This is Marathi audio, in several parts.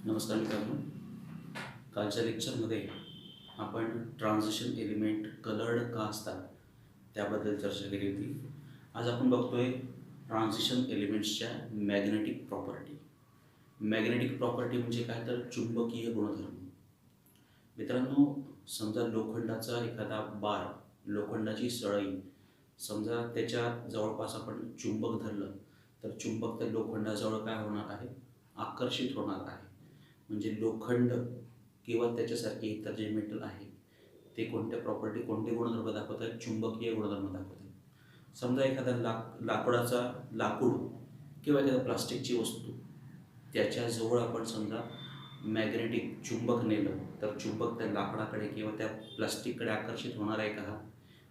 नमस्कार मित्रांनो. कालच्या लेक्चरमध्ये आपण ट्रान्झिशन एलिमेंट कलर्ड का असतात त्याबद्दल चर्चा केली होती. आज आपण बघतोय ट्रान्झिशन एलिमेंट्सच्या मॅग्नेटिक प्रॉपर्टी. मॅग्नेटिक प्रॉपर्टी म्हणजे काय, तर चुंबकीय गुणधर्म. मित्रांनो, समजा लोखंडाचा एखादा बार, लोखंडाची सळई, समजा त्याच्या जवळपास आपण चुंबक धरलं तर चुंबक त्या लोखंडाजवळ काय होणार आहे, आकर्षित होणार आहे. म्हणजे लोखंड किंवा त्याच्यासारखे इतर जे मेटल आहे ते कोणते गुणधर्म दाखवत आहेत, चुंबकीय गुणधर्म दाखवत आहेत. समजा एखादा लाकूड किंवा एखाद्या प्लास्टिकची वस्तू, त्याच्याजवळ आपण समजा मॅग्नेटिक चुंबक नेलं तर चुंबक त्या लाकडाकडे किंवा त्या प्लास्टिककडे आकर्षित होणार आहे का,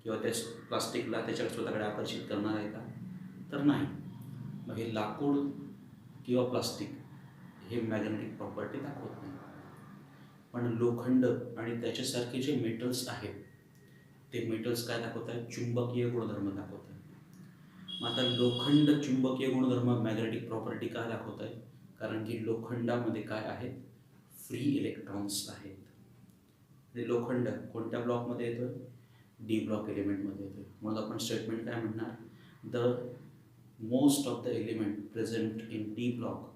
किंवा त्या प्लास्टिकला त्याच्या स्वतःकडे आकर्षित करणार आहे का, तर नाही. मग हे लाकूड किंवा प्लास्टिक हे मॅग्नेटिक प्रॉपर्टी दाखवत नाही. पण लोखंड आणि त्याच्यासारखे जे मेटल्स आहेत ते मेटल्स काय दाखवत आहेत, चुंबकीय गुणधर्म दाखवत आहेत. मग आता लोखंड चुंबकीय गुणधर्म मॅग्नेटिक प्रॉपर्टी का दाखवत आहे, कारण की लोखंडामध्ये काय आहेत, फ्री इलेक्ट्रॉन्स आहेत. लोखंड कोणत्या ब्लॉकमध्ये येतोय, डी ब्लॉक एलिमेंटमध्ये येतोय. म्हणून आपण स्टेटमेंट काय म्हणणार, the most of the element present in D block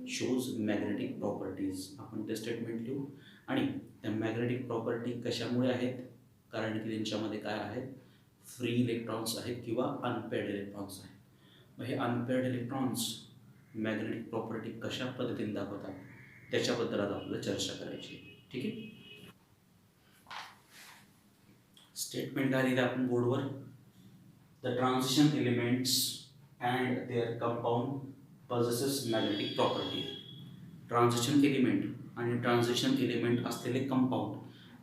shows magnetic properties. आपण ते स्टेटमेंट लिहू. आणि त्या मॅग्नेटिक प्रॉपर्टी कशामुळे आहेत, कारण की त्यांच्यामध्ये काय आहेत, फ्री इलेक्ट्रॉन्स आहेत किंवा अनपेड इलेक्ट्रॉन्स आहेत. मग हे अनपेड इलेक्ट्रॉन्स मॅग्नेटिक प्रॉपर्टी कशा पद्धतीने दाखवतात त्याच्याबद्दल आज आपल्याला चर्चा करायची. ठीक आहे. स्टेटमेंट काय लिहिलं आपण बोर्डवर, the transition elements and their compound possesses magnetic property. Transition element आणि ट्रान्झिशन एलिमेंट असलेले कंपाऊंड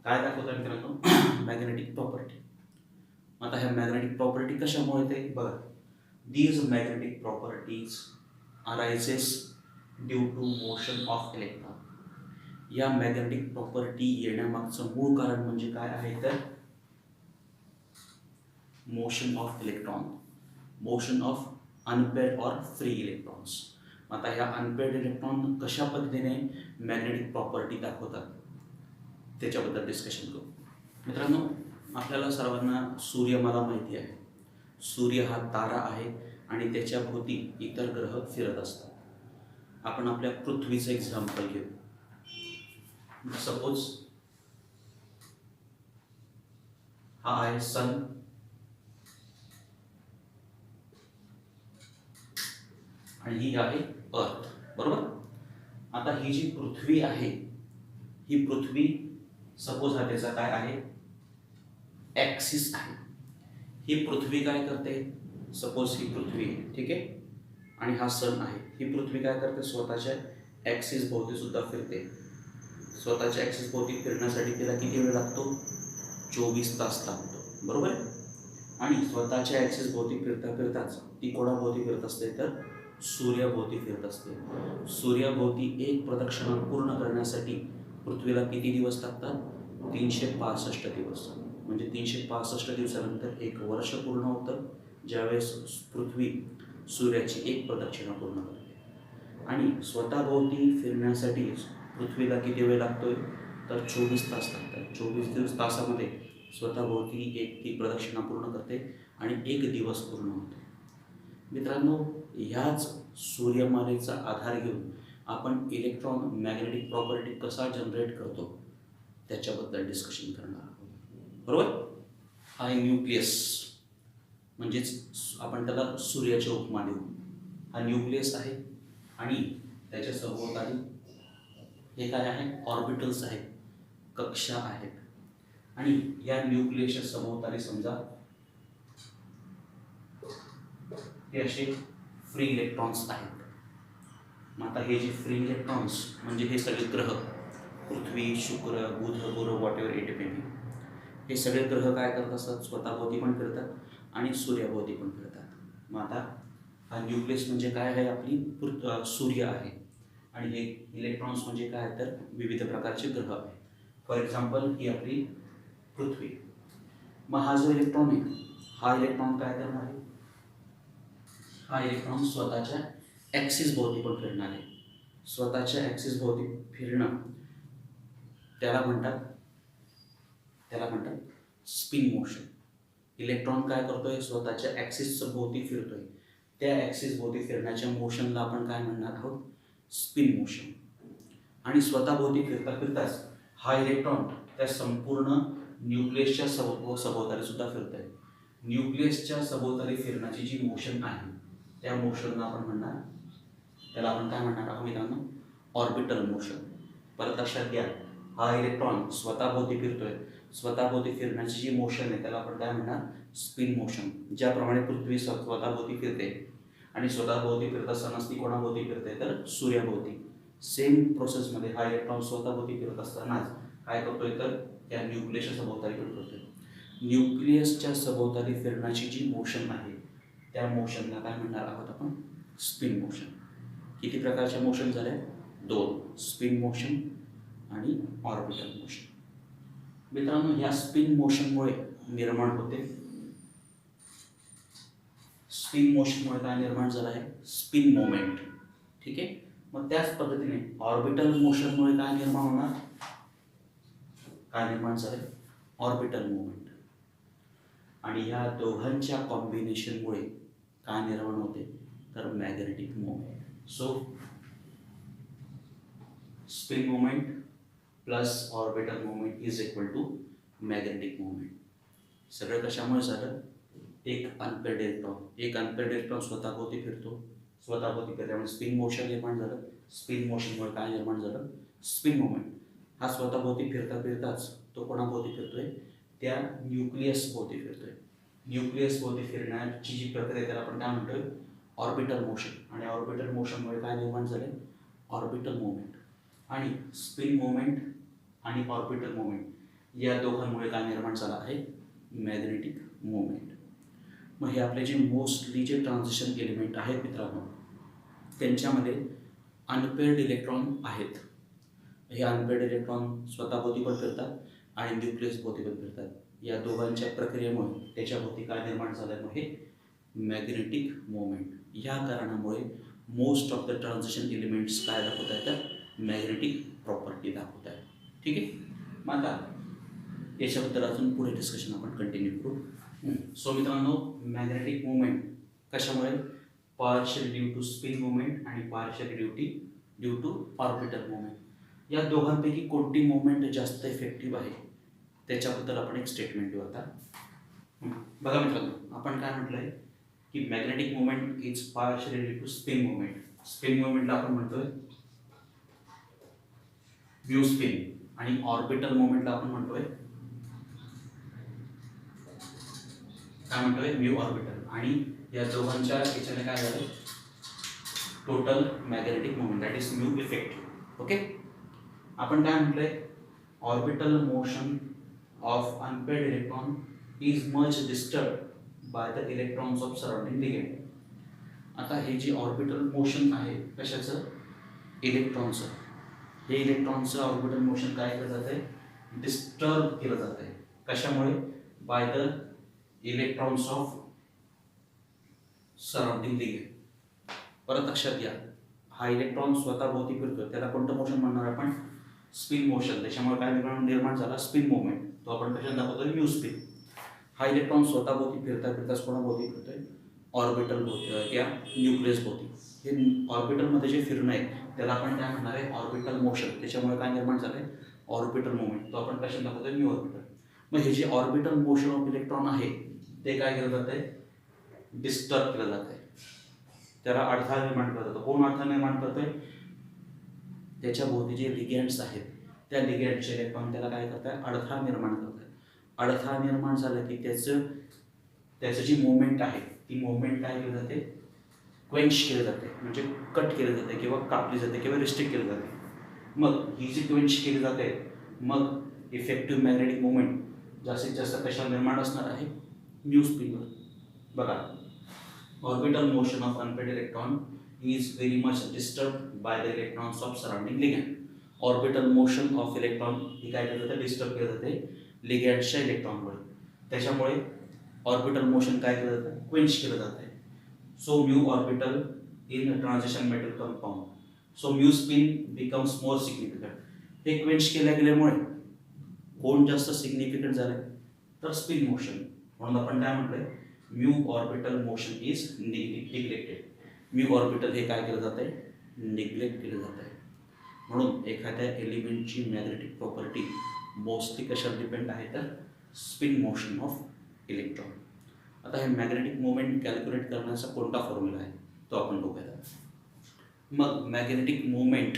काय दाखवतात मित्रांनो, मॅग्नेटिक प्रॉपर्टी. आता ह्या मॅग्नेटिक प्रॉपर्टी कशामुळे येते बघा, these magnetic properties arises due to motion of electron. या मॅग्नेटिक प्रॉपर्टी येण्यामागचं मूळ कारण म्हणजे काय आहे, तर motion of electron, motion of unpaired और फ्री इलेक्ट्रॉन्स. आता ह्या अनपेड इलेक्ट्रॉन कशा पद्धतीने मॅग्नेटिक प्रॉपर्टी दाखवतात त्याच्याबद्दल डिस्कशन करू. मित्रांनो, आपल्याला सर्वांना सूर्यमाला माहिती आहे. सूर्य हा तारा आहे आणि त्याच्या भोवती इतर ग्रह फिरत असतात. आपण आपल्या पृथ्वीचं एक्झाम्पल घेऊ. सपोज हा आहे सन आणि ही आहे अर्थ, बरोबर. आता ही जी पृथ्वी आहे, ही पृथ्वी सपोज हा त्याचा काय आहे, ॲक्सिस आहे. ही पृथ्वी काय करते, सपोज ही पृथ्वी आहे, ठीक आहे, आणि हा सन आहे. ही पृथ्वी काय करते, स्वतःच्या ॲक्सिस भोवती सुद्धा फिरते. स्वतःच्या ॲक्सिस भोवती फिरण्यासाठी तिला किती वेळ लागतो, 24 तास लागतो, बरोबर. आणि स्वतःच्या ॲक्सिस भोवती फिरता फिरताच ती कोणाभोवती फिरत असते, तर सूर्याभोवती फिरत असते. सूर्याभोवती एक प्रदक्षिणा पूर्ण करण्यासाठी पृथ्वीला किती दिवस लागतात, 365 दिवस. म्हणजे 365 दिवसानंतर एक वर्ष पूर्ण होतं, ज्यावेळेस पृथ्वी सूर्याची एक प्रदक्षिणा पूर्ण करते. आणि स्वतःभोवती फिरण्यासाठी पृथ्वीला किती वेळ लागतोय, तर 24 तास लागतात. 24 तासामध्ये स्वतःभोवती एक ती प्रदक्षिणा पूर्ण करते आणि एक दिवस पूर्ण होतो. मित्रांनो, ह्याच सूर्यमालेचा आधार घेऊन आपण इलेक्ट्रॉन मॅग्नेटिक प्रॉपर्टी कसा जनरेट करतो त्याच्याबद्दल डिस्कशन करणार आहोत, बरोबर. हा न्यूक्लियस, म्हणजेच आपण त्याला सूर्याची उपमा देऊ. हा न्यूक्लियस आहे आणि त्याच्या सभोवताली हे काय आहे, ऑर्बिटल्स आहेत, कक्षा आहेत. आणि या न्यूक्लियसच्या सभोवताली समजा हे असे फ्री इलेक्ट्रॉन्स आहेत. मग आता हे जे फ्री इलेक्ट्रॉन्स म्हणजे हे सगळे ग्रह, पृथ्वी, शुक्र, बुध, गुरु, what ever it may be, हे सगळे ग्रह काय करत असतात, स्वतःभोवती पण फिरतात आणि सूर्याभोवती पण फिरतात. मग आता हा न्यूक्लियस म्हणजे काय आहे, आपली सूर्य आहे. आणि हे इलेक्ट्रॉन्स म्हणजे काय, तर विविध प्रकारचे ग्रह आहेत. फॉर एक्झाम्पल ही आपली पृथ्वी. मग हा जो इलेक्ट्रॉन आहे, हा इलेक्ट्रॉन काय करणार आहे, हा इलेक्ट्रॉन स्वतःच्या ॲक्सिस भोवती पण फिरणार आहे. स्वतःच्या ॲक्सिस भोवती फिरणं त्याला म्हणतात स्पिन मोशन. इलेक्ट्रॉन काय करतोय, स्वतःच्या ॲक्सिस भोवती फिरतोय. त्या ॲक्सिस भोवती फिरण्याच्या मोशनला आपण काय म्हणणार आहोत, स्पिन मोशन. आणि स्वतःभोवती फिरता फिरताच हा इलेक्ट्रॉन त्या संपूर्ण न्यूक्लियसच्या सभोवताली सुद्धा फिरत आहे. न्यूक्लियसच्या सभोवताली फिरण्याची जी मोशन आहे त्या मोशनला आपण म्हणणार, त्याला आपण काय म्हणणार आहोत मित्रांनो, ऑर्बिटल मोशन. परत लक्षात घ्या, हा इलेक्ट्रॉन स्वतःभोवती फिरतोय. स्वतःभोवती फिरण्याची जी मोशन आहे त्याला आपण काय म्हणणार, स्पिन मोशन. ज्याप्रमाणे पृथ्वी स्वतःभोवती फिरते आणि स्वतःभोवती फिरत असताना ती कोणाभोवती फिरते, तर सूर्याभोवती. सेम प्रोसेसमध्ये हा इलेक्ट्रॉन स्वतःभोवती फिरत असतानाच काय करतोय, तर त्या न्यूक्लियसच्या सभोवताली फिरतोय. न्यूक्लियसच्या सभोवताली फिरण्याची जी मोशन आहे त्या मोशनला काय म्हणणार आहोत आपण, स्पिन मोशन. किती प्रकारच्या मोशन झाल्या, 2, स्पिन मोशन आणि ऑर्बिटल मोशन. मित्रांनो, या स्पिन मोशनमुळे निर्माण होते, स्पिन मोशनमुळे काय निर्माण झालं आहे, स्पिन मोमेंट. ठीक आहे. मग त्याच पद्धतीने ऑर्बिटल मोशनमुळे काय निर्माण होणार, काय निर्माण झालं, ऑर्बिटल मोमेंट. आणि या दोघांच्या कॉम्बिनेशनमुळे काय निर्माण होते, तर magnetic moment. So spin moment plus orbital moment is equal to magnetic moment. सगळं कशामुळे झालं, एक अनपेड इलेक्ट्रॉन स्वतःभोवती फिरल्यामुळे स्पिन मोशन निर्माण झालं. स्पिन मोशनमुळे काय निर्माण झालं, स्पिन मोमेंट. हा स्वतःभोवती फिरताच तो कोणाभोवती फिरतोय, त्या न्यूक्लियस भोवती फिरतोय. न्यूक्लियस भोवती फिरण्याची जी प्रक्रिया त्याला आपण काय म्हणतोय, ऑर्बिटल मोशन. आणि ऑर्बिटल मोशनमुळे काय निर्माण झाले, ऑर्बिटल मोमेंट. आणि स्पिन मोमेंट आणि ऑर्बिटल मोमेंट या दोघांमुळे काय निर्माण झाला आहे, मॅग्नेटिक मोमेंट. मग हे आपले जे मोस्टली जे ट्रान्झिशन एलिमेंट आहेत मित्रांनो, त्यांच्यामध्ये अनपेअर्ड इलेक्ट्रॉन आहेत. हे अनपेअर्ड इलेक्ट्रॉन स्वतःभोवती पण फिरतात आणि न्यूक्लियस भोवती पण फिरतात. या दोघांच्या प्रक्रियेमुळे त्याच्याभोवती काय निर्माण झालं, मग हे मॅग्नेटिक मोमेंट. या कारणामुळे most of the transition elements काय दाखवत आहेत, तर मॅग्नेटिक प्रॉपर्टी दाखवत आहेत. ठीक आहे. मग आता याच्याबद्दल अजून पुढे डिस्कशन आपण कंटिन्यू करू. सो मित्रांनो, मॅग्नेटिक मोमेंट कशामुळे, partial due to spin moment आणि partial due to orbital moment. या दोघांपैकी कोणती मोमेंट जास्त इफेक्टिव्ह आहे त्याच्याबद्दल आपण एक स्टेटमेंट देऊ. आता बघा मित्रांनो, आपण काय म्हटलंय की magnetic moment is partial due to spin moment. Spin मोमेंटला आपण म्हणतोय म्यू स्पिन आणि ऑर्बिटल मोमेंटला आपण म्हणतोय काय म्हणतोय, म्यू ऑर्बिटल. आणि या दोघांच्या याच्याने काय झालं, total magnetic moment, that is mu effective. Okay. आपण काय म्हटलंय, orbital motion of unpaired electron is much disturb by the electrons of surrounding ligand. आता हे जे ऑर्बिटल मोशन आहे कशाचं, इलेक्ट्रॉनचं, हे इलेक्ट्रॉनचं ऑर्बिटल मोशन काय केलं जात आहे, डिस्टर्ब केलं जात आहे. कशामुळे, by the electrons of surrounding ligand. परत लक्षात घ्या, हा इलेक्ट्रॉन स्वतःभोवती फिरतो त्याला कोणतं मोशन म्हणणार आपण, स्पिन मोशन. त्याच्यामुळे काय निर्माण झाला, स्पिन मोमेंट. तो आपण कशात दाखवतोय, म्यू स्पिन. हा इलेक्ट्रॉन स्वतःभोवती फिरताच कोणाभोवती फिरतोय, ऑर्बिटल भोवती, त्या न्यूक्लियस भोवती. हे ऑर्बिटलमध्ये जे फिरणं आहे त्याला आपण काय म्हणणार आहे, ऑर्बिटल मोशन. त्याच्यामुळे काय निर्माण झालं आहे, ऑर्बिटल मोमेंट. तो आपण कशात दाखवतोय, म्यू ऑर्बिटल. मग हे जे ऑर्बिटल मोशन ऑफ इलेक्ट्रॉन आहे ते काय केलं जात आहे, डिस्टर्ब केलं जात आहे. त्याला अडथळा निर्माण करत होतं. कोण अडथळा निर्माण करतोय, त्याच्या भोवती जे लिगेंड्स आहेत त्या लिगेंडचे इलेक्ट्रॉन त्याला काय करताय, अडथळा निर्माण करताय. अडथळा निर्माण झाला की त्याचं जी मुवमेंट आहे ती मुवमेंट काय केली जाते, क्वेंच केली जाते, म्हणजे कट केली जाते किंवा कापली जाते किंवा रिस्ट्रिक्ट केली जाते. मग ही जी क्वेंच केली जाते, मग इफेक्टिव्ह मॅग्नेटिक मुवमेंट जास्तीत जास्त कशा निर्माण असणार आहे, म्यू स्पिनवर. बघा, orbital motion of unpaired electron is very much disturbed by the electrons of surrounding ligand. Orbital motion of electron ही काय केलं जाते, डिस्टर्ब केलं जाते लिगँडच्या इलेक्ट्रॉनमुळे. त्याच्यामुळे ऑर्बिटल मोशन काय केलं जातं, क्वेंच केलं जातं. So mu orbital in transition metal compound. So mu spin becomes more significant. हे क्वेंच केल्या गेल्यामुळे कोण जास्त सिग्निफिकंट झालंय तर स्पिन मोशन. म्हणून आपण काय म्हटलंय, mu orbital motion is neglected. Mu orbital हे काय केलं जात आहे, निग्लेक्ट केलं जात आहे. म्हणून एखाद्या एलिमेंटची मॅग्नेटिक प्रॉपर्टी मोस्टली कशावर डिपेंड आहे तर स्पिन मोशन ऑफ इलेक्ट्रॉन. आता हे मॅग्नेटिक मोमेंट कॅल्क्युलेट करण्याचा कोणता फॉर्म्युला आहे तो आपण बघूया. मग मॅग्नेटिक मोमेंट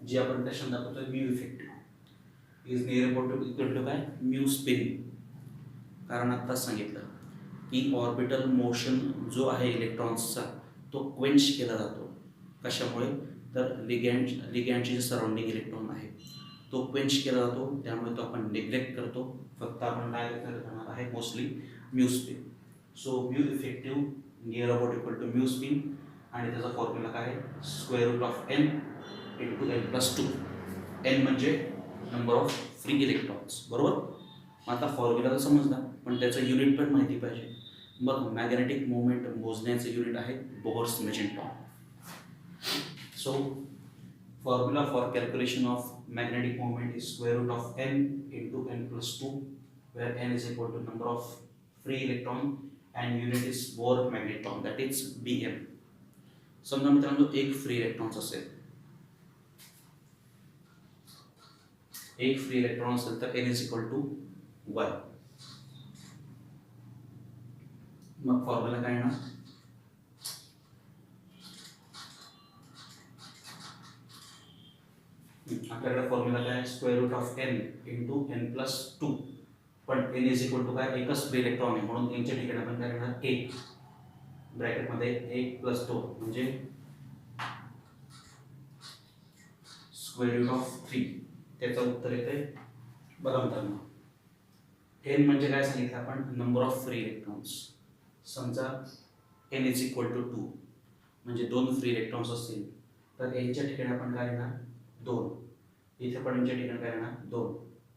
जी आपण कशाने दाखवतोय, mu effective is near about to equal to काय, म्यू स्पिन. कारण आत्ताच सांगितलं की ऑर्बिटल मोशन जो आहे इलेक्ट्रॉन्सचा तो क्वेंच केला जातो. कशामुळे तर लिगॅंडचे जे सराउंडिंग इलेक्ट्रॉन आहे तो क्वेंच केला जातो, त्यामुळे तो आपण निग्लेक्ट करतो. फक्त आपण काय करणार आहे, mostly mu spin. So mu effective near about equal to mu spin, आणि त्याचा फॉर्म्युला काय आहे, square root of n into n+2. n म्हणजे नंबर ऑफ फ्री इलेक्ट्रॉन्स, बरोबर. आता फॉर्म्युला तर समजला, पण त्याचं युनिट पण माहिती पाहिजे. मग मॅग्नेटिक मोमेंट मोजण्याचे युनिट आहे Bohr's magneton. So formula for calculation of magnetic moment is square root of n into n+2, where n is equal to number of free electron and unit is Bohr magneton, that is Bm. समजा मित्रांनो एक फ्री इलेक्ट्रॉन असेल, एक फ्री इलेक्ट्रॉन असेल तर n is equal to 1. मग फॉर्म्युला काय ना, आपल्याकडे फॉर्म्युला काय, square root of n into n+2. पण n इज इक्वल टू काय, एकच फ्री इलेक्ट्रॉन आहे म्हणून n च्या ठिकाणी आपण काय करणार, 1 ब्रॅकेटमध्ये 1+2 म्हणजे स्क्वेअर रूट ऑफ 3. त्याचं उत्तर येते बघा मित्रांनो, n म्हणजे काय सांगितलं आपण, नंबर ऑफ फ्री इलेक्ट्रॉन्स. समजा n इज इक्वल टू 2 म्हणजे 2 फ्री इलेक्ट्रॉन्स असतील तर n च्या ठिकाणी आपण काय करणार, 2. इथे पण n च्या ठिकाणी काय करणार, 2.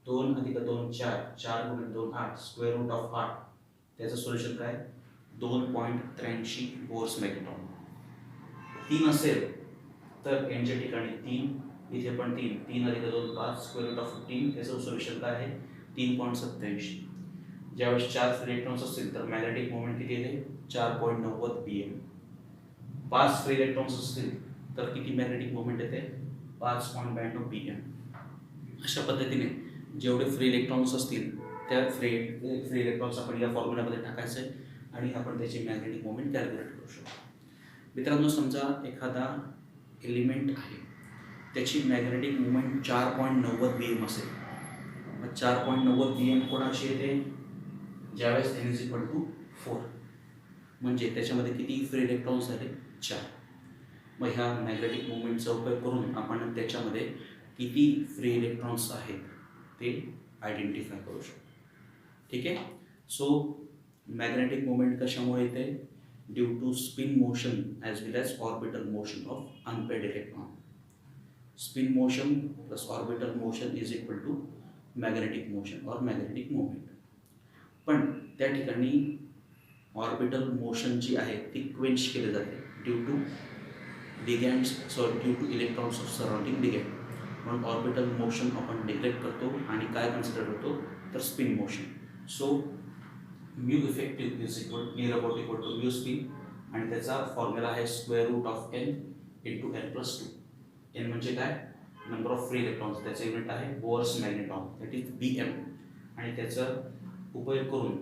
2 अधिक 2 4, 4 गुणिले 2 8, स्क्वेअर रूट ऑफ 8. त्याचं सोल्युशन काय, 2.83 बोर्स मॅग्नेटॉन. 3 असेल तर n च्या ठिकाणी 3, इथे पण 3, 3 अधिक 2 5, स्क्वेअर रूट ऑफ 15. त्याचं सोल्युशन काय आहे, 3.87. ज्यावेळेस 4 फ्री इलेक्ट्रॉन्स असतील तर मॅग्नेटिक मोमेंट किती येते, 4.90 Bm. 5 फ्री इलेक्ट्रॉन्स असतील तर किती मॅग्नेटिक मोमेंट येते, 5.92 Bm. अशा पद्धतीने जेवढे फ्री इलेक्ट्रॉन्स असतील त्या फ्री इलेक्ट्रॉन्स आपण या फॉर्म्युलामध्ये टाकायचे आणि आपण त्याची मॅग्नेटिक मोमेंट कॅल्क्युलेट करू शकतो. मित्रांनो समजा एखादा एलिमेंट आहे, त्याची मॅग्नेटिक मोमेंट 4.90 Bm असेल. मग 4.90 Bm कोणाची येते, ज्यावेळेस n इज इक्वल टू 4 म्हणजे त्याच्यामध्ये किती फ्री इलेक्ट्रॉन्स झाले, 4. मग ह्या मॅग्नेटिक मोमेंटचा उपयोग करून आपण त्याच्यामध्ये किती फ्री इलेक्ट्रॉन्स आहेत ते आयडेंटिफाय करू शकतो. ठीक आहे. सो मॅग्नेटिक मोमेंट कशामुळे येते, due to spin motion as well as orbital motion of unpaired electron. Spin motion plus orbital motion is equal to magnetic motion और मॅग्नेटिक मोमेंट. पण त्या ठिकाणी ऑर्बिटल मोशन जी आहे ती क्वेंच केली जाते due to ligands, due to electrons of surrounding ligand. म्हणून ऑर्बिटल मोशन आपण निग्लेक्ट करतो आणि काय कन्सिडर करतो तर spin motion. So mu effective is equal near about equal to mu spin, आणि त्याचा फॉर्म्युला आहे square root of n into n+2. n म्हणजे काय, नंबर ऑफ फ्री इलेक्ट्रॉन्स. त्याचं युनिट आहे Bohr's magneton, that is Bm. आणि त्याचा उपयोग करून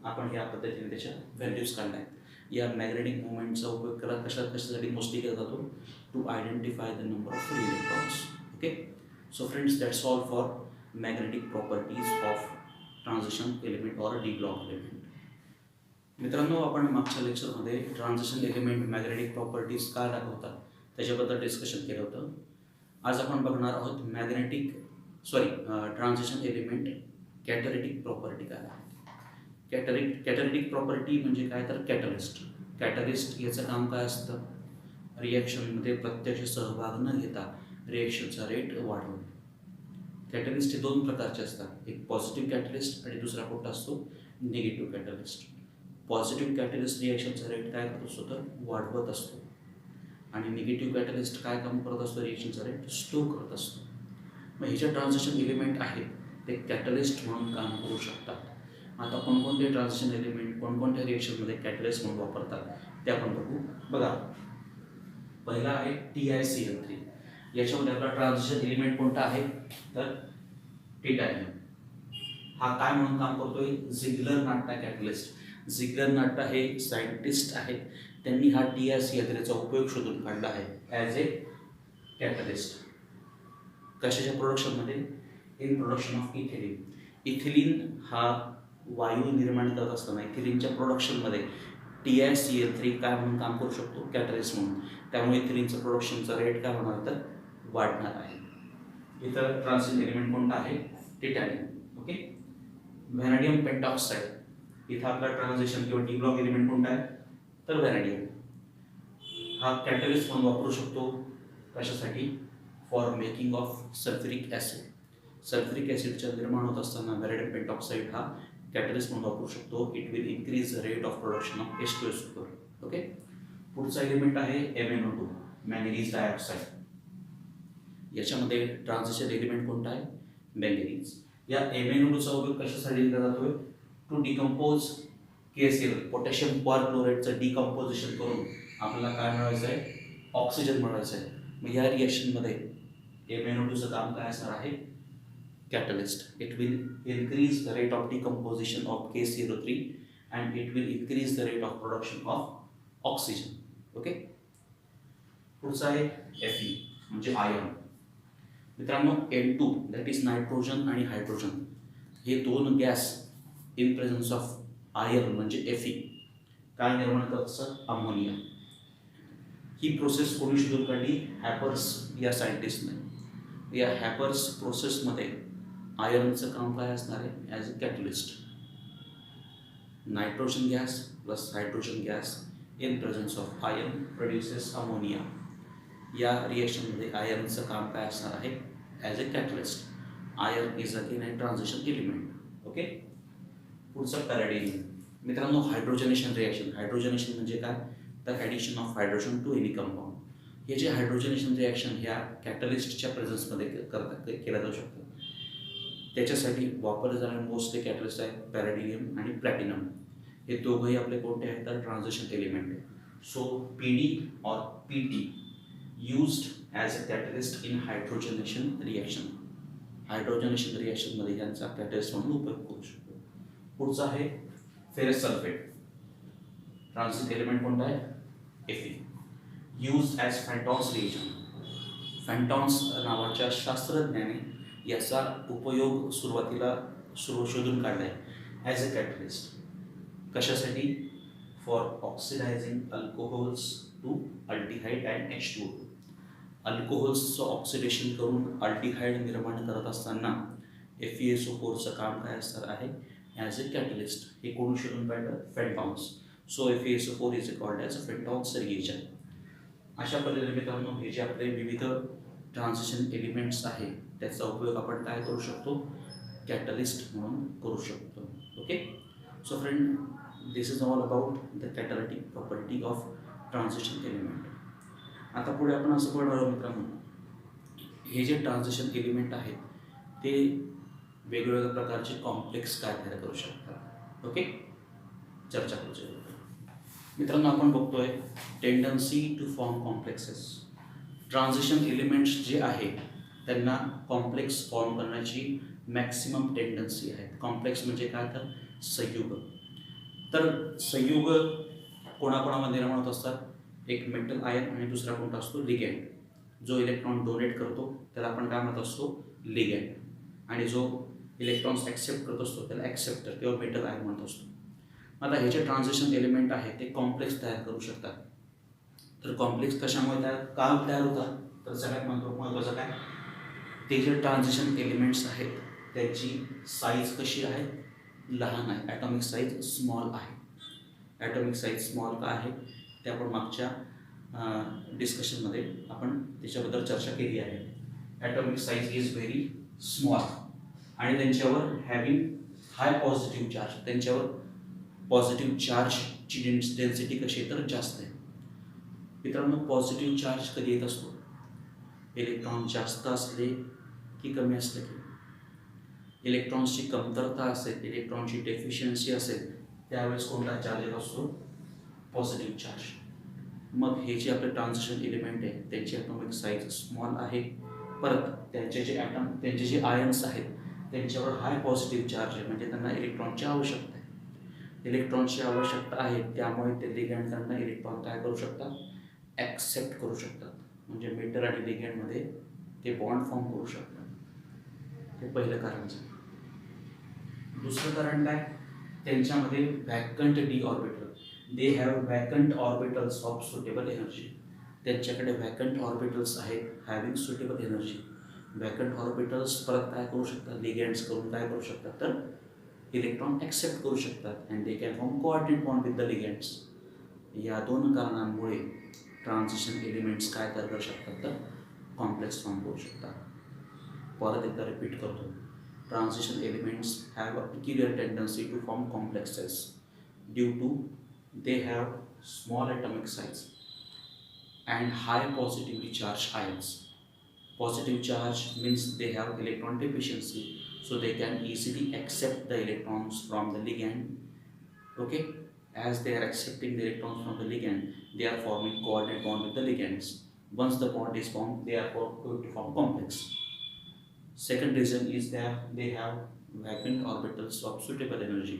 आपण ह्या पद्धतीने त्याच्या व्हॅल्यूज काढल्या आहेत. या मॅग्नेटिक मोमेंटचा उपयोग कशासाठी मोस्टली केला जातो, to identify the number of free electrons. Okay. So friends, that's all for magnetic properties of transition element और डी ब्लॉक एलिमेंट. मित्रांनो, आपण मागच्या लेक्चरमध्ये ट्रान्झिशन एलिमेंट मॅग्नेटिक प्रॉपर्टीज काय दाखवतात त्याच्याबद्दल डिस्कशन केलं होतं. आज आपण बघणार आहोत ट्रान्झिशन एलिमेंट कॅटलिटिक प्रॉपर्टी काय आहे. कॅटलिटिक प्रॉपर्टी म्हणजे काय तर कॅटलिस्ट याचं काम काय असतं, रिॲक्शनमध्ये प्रत्यक्ष सहभाग न घेता रिॲक्शनचा रेट वाढवणे. कॅटलिस्ट हे 2 प्रकारचे असतात, एक पॉझिटिव्ह कॅटलिस्ट आणि दुसरा कुठला असतो, निगेटिव्ह कॅटलिस्ट. पॉझिटिव्ह कॅटलिस्ट रिॲक्शनचा रेट काय करत असतो तर वाढवत असतो, आणि निगेटिव्ह कॅटलिस्ट काय काम करत असतो, रिएक्शनचा रेट स्लो करत असतो. मग हे जे ट्रान्झिशन एलिमेंट आहेत ते कॅटलिस्ट म्हणून काम करू शकतात. आता कोणकोणते ट्रान्झिशन एलिमेंट कोणकोणत्या रिएक्शनमध्ये कॅटलिस्ट म्हणून वापरतात ते आपण बघू. बघा, पहिला आहे TiCl3. याच्यामध्ये आपला ट्रान्झिशन एलिमेंट कोणता आहे तर टिटॅनियम. हा काय म्हणून काम करतोय, झिग्लर-नाट्टा कॅटलिस्ट. झिग्लर-नाट्टा हे सायंटिस्ट आहेत, त्यांनी हा TiCl3चा उपयोग शोधून काढला आहे ॲज ए कॅटलिस्ट. कशाच्या प्रोडक्शनमध्ये, in production of ethylene. Ethylene हा वायू निर्माण करत असताना इथिलीनच्या प्रोडक्शनमध्ये TiCl3 काय म्हणून काम करू शकतो, कॅटलिस्ट म्हणून. त्यामुळे इथिलीनचं प्रोडक्शनचा रेट काय होणार तर वाढणार आहे. इथं ट्रान्झिशन एलिमेंट कोणता आहे, टिटॅनियम. ओके. Vanadium pentoxide. इथं आपला ट्रान्झिशन किंवा डी ब्लॉक एलिमेंट कोणता आहे तर व्हॅनेडियम. हा कॅटलिस्ट म्हणून वापरू शकतो कशासाठी, for making of sulphuric acid. Sulphuric ॲसिडचं निर्माण होत असताना व्हॅनेडियम पेंटॉक्साइड हा कॅटलिस्ट म्हणून वापरू शकतो. It will increase the rate of production of H2SO4. Okay. पुढचा एलिमेंट आहे MnO2, मॅंगनीज डायऑक्साईड. याच्यामध्ये ट्रान्झिशन एलिमेंट कोणता आहे, मॅंगनीज. या MnO2चा उपयोग कशासाठी केला जातोय, टू डिकम्पोज KCl, पोटॅशियम परक्लोराईडचं डिकम्पोजिशन करून आपल्याला काय मिळवायचं आहे, ऑक्सिजन मिळवायचं आहे. मग या रिएक्शनमध्ये MnO2चं काम काय असणार आहे, catalyst. It will increase the rate of decomposition of KCl3 and it will increase the rate of production of oxygen. Okay. पुढचा आहे Fe म्हणजे आयर्न. मित्रांनो, N2 दॅट इज नायट्रोजन आणि हायड्रोजन हे दोन gas in presence of iron म्हणजे Fe काय निर्माण करत असतात, अमोनिया. ही प्रोसेस कोणी शोधून काढली, हॅपर्स या सायंटिस्टने. या हॅपर्स प्रोसेसमध्ये आयर्नचं काम काय असणार आहे, as a catalyst. Nitrogen gas plus hydrogen gas in presence of iron produces ammonia. या रिएक्शनमध्ये आयर्नचं काम काय असणार आहे, as a catalyst. Iron is again A transition element. Okay. पुढचं पॅराडिनियम. मित्रांनो, हायड्रोजनेशन रिएक्शन. हायड्रोजनेशन म्हणजे काय तर addition of hydrogen two any compound. हे जे हायड्रोजनेशन रिॲक्शन ह्या कॅटलिस्टच्या प्रेझन्समध्ये केलं जाऊ शकतं. त्याच्यासाठी वापरले जाणारे मोस्टली कॅटलिस्ट आहेत पॅराडिनियम आणि प्लॅटिनम. हे दोघंही आपले कोणते आहेत तर ट्रान्झिशन एलिमेंट आहे. सो PD और PT used as a catalyst in hydrogenation reaction. हायड्रोजनेशन रिएक्शनमध्ये यांचा कॅटलिस्ट म्हणून उपयोग करू शकतो. पुढचा आहे फेरस सल्फेट. ट्रान्झिशन एलिमेंट कोणता आहे, Fe. Use as Fenton's reagent. Fenton's नावाच्या शास्त्रज्ञाने याचा उपयोग सुरुवातीला शोधून काढला आहे ॲज अ कॅटलिस्ट. कशासाठी, for oxidising alcohols to aldehyde and H2O. अल्कोहोल्सचं ऑक्सिडेशन करून अल्डिहाइड निर्माण करत असताना FeSO4चं काम काय असणार आहे, ॲज अ कॅटलिस्ट. हे कोण शोधून काढलं, Fenton's. So FeSO4 is called as a Fenton's reagent. अशा पद्धतीने मित्रांनो हे जे आपले विविध ट्रान्झिशन एलिमेंट्स आहेत त्याचा उपयोग आपण काय करू शकतो, कॅटलिस्ट म्हणून करू शकतो. Okay. So friend, this is all about the catalytic property of transition element. आता पुढे आपण असं पडणार आहोत मित्रांनो, हे जे ट्रान्झिशन एलिमेंट आहेत ते वेगवेगळ्या प्रकारचे कॉम्प्लेक्स काय तयार करू शकतात. ओके. चर्चा करूया मित्रांनो. आपण बघतोय tendency to form complexes. Transition elements जे आहेत त्यांना कॉम्प्लेक्स फॉर्म करण्याची मॅक्सिमम टेंडन्सी आहे. कॉम्प्लेक्स म्हणजे काय तर संयुग. तर संयुग कोणाकोणामध्ये निर्माण होत असतात, एक मेटल आयन आणि दुसरा कोणता असतो, लिगँड. जो इलेक्ट्रॉन डोनेट करतो त्याला आपण काय म्हणत असतो, लिगँड. आणि जो इलेक्ट्रॉन्स ॲक्सेप्ट करत असतो त्याला ॲक्सेप्टर किंवा मेटल आयन म्हणत असतो. आता हे जे ट्रान्झिशन एलिमेंट आहे ते कॉम्प्लेक्स तयार करू शकतात. तर कॉम्प्लेक्स कशामुळे तयार होतात तर सगळ्यात महत्त्वाचं काय, ते जे ट्रान्झिशन एलिमेंट्स आहेत त्याची साईज कशी आहे, लहान आहे. ॲटॉमिक साईज स्मॉल आहे. ॲटॉमिक साईज स्मॉल का आहे ते आपण मागच्या डिस्कशनमध्ये आपण त्याच्याबद्दल चर्चा केली आहे. Atomic size is very small आणि त्यांच्यावर हॅविंग हाय पॉझिटिव्ह चार्ज. त्यांच्यावर पॉझिटिव्ह चार्जची डेन्सिटी कशी आहे तर जास्त आहे. मित्रांनो, पॉझिटिव्ह चार्ज कधी येत असतो? इलेक्ट्रॉन जास्त असले की कमी असले की. इलेक्ट्रॉन्सची कमतरता असेल, इलेक्ट्रॉनची डेफिशियन्सी असेल, त्यावेळेस कोणता चार्ज येत असतो? Positive charge. मग हे जे आपले ट्रान्झिशन एलिमेंट आहे त्यांची ॲटॉमिक साईज स्मॉल आहे. परत त्यांचे जे आयन्स आहेत त्यांच्यावर हाय पॉझिटिव्ह चार्ज आहे, म्हणजे त्यांना इलेक्ट्रॉनची आवश्यकता आहे. इलेक्ट्रॉनची आवश्यकता आहे, त्यामुळे ते लिगँड त्यांना इलेक्ट्रॉन काय करू शकतात? ॲक्सेप्ट करू शकतात. म्हणजे मेटल आणि लिगँडमध्ये ते बॉन्ड फॉर्म करू शकतात. हे पहिलं कारण झालं. दुसरं कारण काय? त्यांच्यामध्ये vacant D orbital. They have vacant orbitals of suitable energy. त्यांच्याकडे व्हॅकंट ऑर्बिटल्स आहेत having suitable energy. Vacant orbitals परत काय करू शकतात? लिगँड्स करून काय करू शकतात? तर इलेक्ट्रॉन ॲक्सेप्ट करू शकतात and they can form coordinate bond with the ligands. या दोन कारणांमुळे ट्रान्झिशन एलिमेंट्स काय करू शकतात? तर कॉम्प्लेक्स फॉर्म करू शकतात. परत एकदा रिपीट करतो. Transition elements have a peculiar tendency to form complexes due to they have small atomic size and high positively charged ions. Positive charge means they have electron deficiency, so they can easily accept the electrons from the ligand. Okay, as they are accepting the electrons from the ligand, they are forming coordinate bond with the ligands. Once the bond is formed, they are going to form complex. Second reason is that they have vacant orbitals of suitable energy.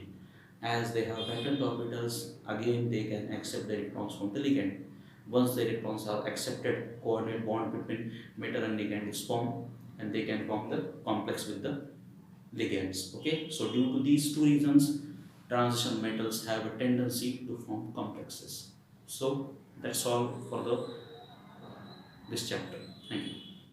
As they have vacant orbitals, again they can accept the electrons from the ligand. Once the electrons are accepted, coordinate bond between metal and ligand is formed and they can form the complex with the ligands. Okay, so due to these two reasons, transition metals have a tendency to form complexes. So that's all for this chapter. Thank you.